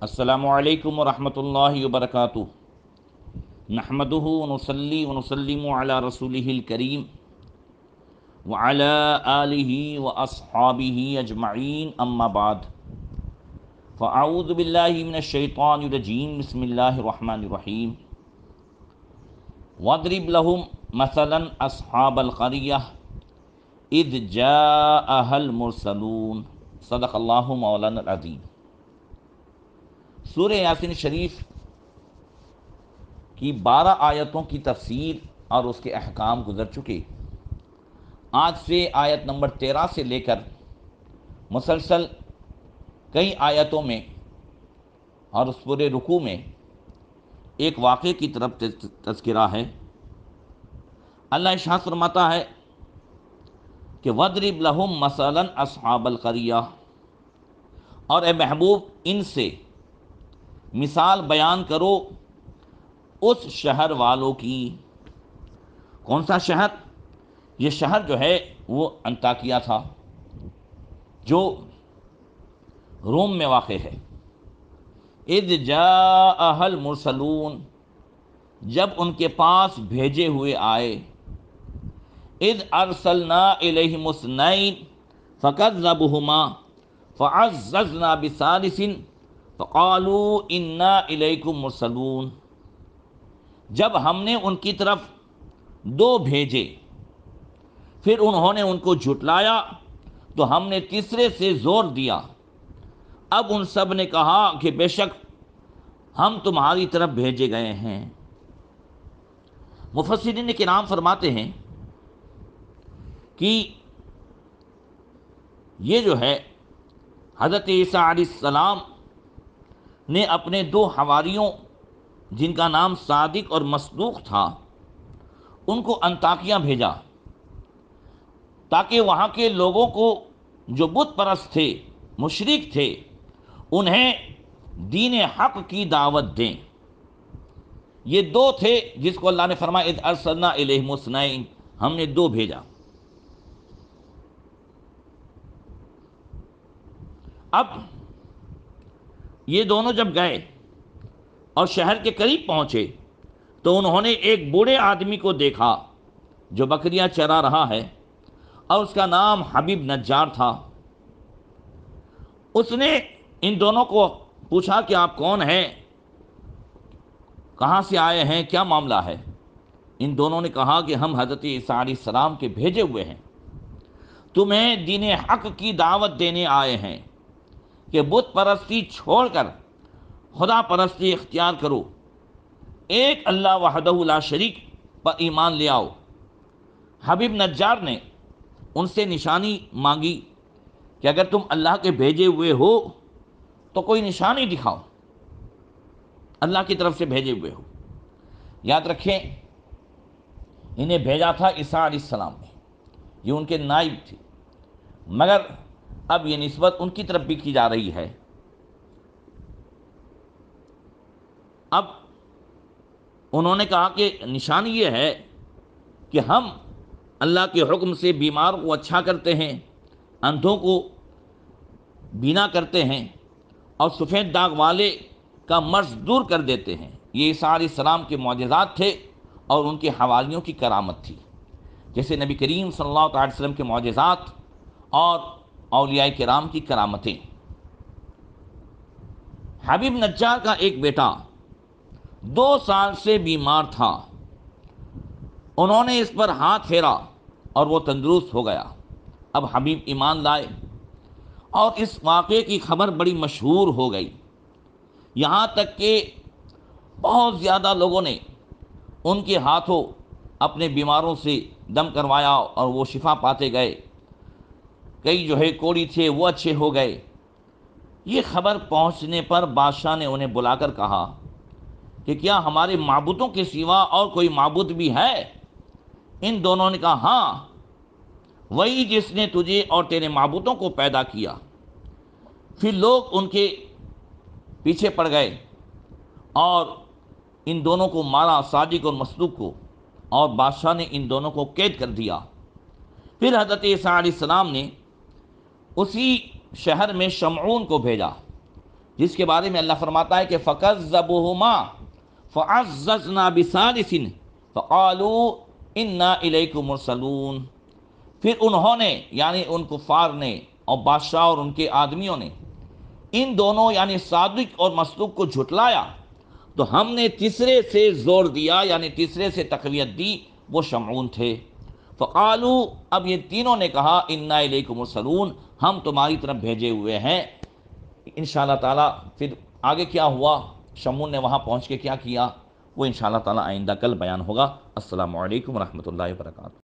السلام علیکم ورحمۃ اللہ وبرکاتہ۔ نحمدہ ونصلی ونسلم علی رسولہ الکریم وعلی آلہ واصحابہ اجمعین، اما بعد فاعوذ باللہ من الشیطان الرجیم، بسم اللہ الرحمن الرحیم۔ واضرب لہم مثلا اصحاب القریہ اذ جاءہا المرسلون، صدق اللہ مولانا العظیم۔ سورہ یاسین شریف کی 12 آیتوں کی تفسیر اور اس کے احکام گزر چکے۔ آج سے آیت نمبر 13 سے لے کر مسلسل کئی آیتوں میں اور اس پورے رکوع میں ایک واقعے کی طرف تذکرہ ہے۔ اللہ ارشاد فرماتا ہے کہ وَاضْرِبْ لَهُمْ مَثَلًا أَصْحَابَ الْقَرْيَةِ، اور اے محبوب ان سے مثال بیان کرو اس شہر والوں کی۔ کون سا شہر؟ یہ شہر جو ہے وہ انطاکیہ تھا، جو روم میں واقع ہے۔ اذ جاءہا المرسلون، جب ان کے پاس بھیجے ہوئے آئے۔ اذ ارسلنا الیہم اثنین فکذبوہما فعززنا بثالث فقالوا انا الیکم مرسلون، جب ہم نے ان کی طرف 2 بھیجے پھر انہوں نے ان کو جھٹلایا تو ہم نے تیسرے سے زور دیا۔ اب ان سب نے کہا کہ بے شک ہم تمہاری طرف بھیجے گئے ہیں۔ مفسرین کرام فرماتے ہیں کہ یہ جو ہے حضرت عیسیٰ علیہ السلام نے اپنے 2 حواریوں جن کا نام صادق اور مصدوق تھا، ان کو انطاکیہ بھیجا تاکہ وہاں کے لوگوں کو جو بت پرست تھے، مشرک تھے، انہیں دین حق کی دعوت دیں۔ یہ 2 تھے جس کو اللہ نے فرمایا اذ ارسلنا الیہم اثنین، ہم نے 2 بھیجا۔ اب یہ دونوں جب گئے اور شہر کے قریب پہنچے تو انہوں نے ایک بوڑھے آدمی کو دیکھا جو بکریاں چرا رہا ہے، اور اس کا نام حبیب نجار تھا۔ اس نے ان دونوں کو پوچھا کہ آپ کون ہیں، کہاں سے آئے ہیں، کیا معاملہ ہے؟ ان دونوں نے کہا کہ ہم حضرت عیسیٰ علیہ السلام کے بھیجے ہوئے ہیں، تمہیں دین حق کی دعوت دینے آئے ہیں کہ بت پرستی چھوڑ کر خدا پرستی اختیار کرو، ایک اللہ وحدہ لا شریک پر ایمان لے آؤ۔ حبیب نجار نے ان سے نشانی مانگی کہ اگر تم اللہ کے بھیجے ہوئے ہو تو کوئی نشانی دکھاؤ، اللہ کی طرف سے بھیجے ہوئے ہو۔ یاد رکھیں انہیں بھیجا تھا عیسیٰ علیہ السلام نے، یہ ان کے نائب تھے، مگر اب یہ نسبت ان کی طرف بھی کی جا رہی ہے۔ اب انہوں نے کہا کہ نشانی یہ ہے کہ ہم اللہ کے حکم سے بیمار کو اچھا کرتے ہیں، اندھوں کو بینا کرتے ہیں، اور سفید داغ والے کا مرض دور کر دیتے ہیں۔ یہ عیسیٰ علیہ السلام کے معجزات تھے اور ان کے حواریوں کی کرامت تھی، جیسے نبی کریم صلی اللہ علیہ وسلم کے معجزات اور اولیاء کرام کی کرامتیں۔ حبیب نجار کا ایک بیٹا 2 سال سے بیمار تھا، انہوں نے اس پر ہاتھ پھیرا اور وہ تندرست ہو گیا۔ اب حبیب ایمان لائے اور اس واقعے کی خبر بڑی مشہور ہو گئی، یہاں تک کہ بہت زیادہ لوگوں نے ان کے ہاتھوں اپنے بیماروں سے دم کروایا اور وہ شفا پاتے گئے۔ کئی جو ہے کوڑی تھے وہ اچھے ہو گئے۔ یہ خبر پہنچنے پر بادشاہ نے انہیں بلا کر کہا کہ کیا ہمارے معبودوں کے سوا اور کوئی معبود بھی ہے؟ ان دونوں نے کہا ہاں، وہی جس نے تجھے اور تیرے معبودوں کو پیدا کیا۔ پھر لوگ ان کے پیچھے پڑ گئے اور ان دونوں کو مارا، صادق اور مصدوق کو، اور بادشاہ نے ان دونوں کو قید کر دیا۔ پھر حضرت عیسیٰ علیہ السلام نے اسی شہر میں شمعون کو بھیجا جس کے بارے میں اللہ فرماتا ہے کہ فَكَذَّبُوهُمَا فَعَزَّزْنَا بِثَالِثٍ فَقَالُوا إِنَّا إِلَيْكُمْ مُرْسَلُونَ، پھر انہوں نے یعنی ان کفار نے اور بادشاہ اور ان کے آدمیوں نے ان دونوں یعنی صادق اور مصدوق کو جھٹلایا، تو ہم نے تیسرے سے زور دیا یعنی تیسرے سے تقویت دی، وہ شمعون تھے۔ فقالو، اب یہ تینوں نے کہا انا الیکم مرسلون، ہم تمہاری طرف بھیجے ہوئے ہیں۔ انشاءاللہ تعالی پھر آگے کیا ہوا، شمعون نے وہاں پہنچ کے کیا کیا، وہ انشاءاللہ تعالی آئندہ کل بیان ہوگا۔ السلام علیکم ورحمۃ اللہ وبرکاتہ۔